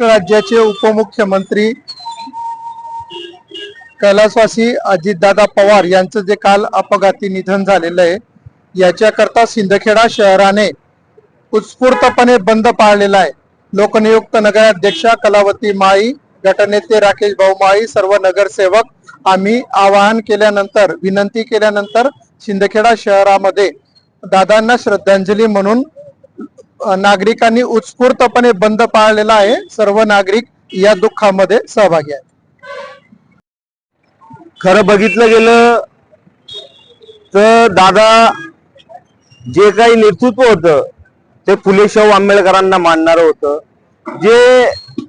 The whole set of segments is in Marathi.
महाराष्ट्र राज्याचे उपमुख्यमंत्री कैलासवासी अजितदादा पवार यांचं जे काल अपघाती निधन झालेलं आहे, याच्याकरता सिंदखेडा शहराने उत्स्फूर्तपणे बंद पाळलेला आहे। लोकनियुक्त नगराध्यक्षा कलावती माळी, गटनेते राकेश भाऊ माळी, सर्व नगरसेवक आम्ही आवाहन केल्यानंतर, विनंती केल्यानंतर सिंदखेडा शहरामध्ये दादांना श्रद्धांजली म्हणून नागरिकांनी उत्स्फूर्तपणे बंद पाळलेला आहे। सर्व नागरिक या दुःखामध्ये सहभागी आहेत। खरं बघितलं गेलं तर दादा जे काही नेतृत्व होतं ते फुले शाहू आंबेडकरांना मानणारं होतं।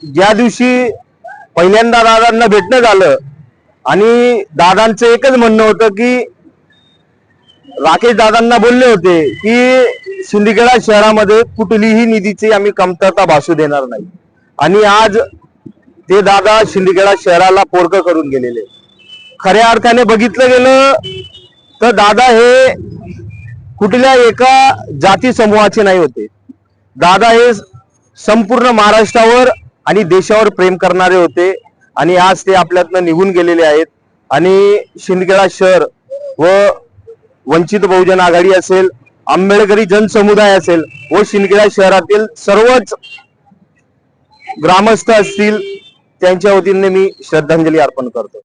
ज्या दिवशी पहिल्यांदा दादांना भेटणं झालं आणि दादांचं एकच म्हणणं होतं की राकेश दादांना बोलले होते की सिंदखेडा शहरामध्ये कुठलीही निधीची आम्ही कमतरता भासू देणार नाही, आणि आज ते दादा सिंदखेडा शहराला पोरकं करून गेलेले। खऱ्या अर्थाने बघितलं गेलं तर दादा हे कुठल्या एका जाती समूहाचे नाही होते। दादा हे संपूर्ण महाराष्ट्रावर आणि देशावर प्रेम करणारे होते, आणि आज ते आपल्यातनं निघून गेलेले आहेत। आणि सिंदखेडा शहर व वंचित बहुजन आघाडी असेल, आंबेडकरी जनसमुदाय असेल व सिंदखेडा शहरातील सर्वच ग्रामस्थ असतील, त्यांच्या वतीने मी श्रद्धांजली अर्पण करतो।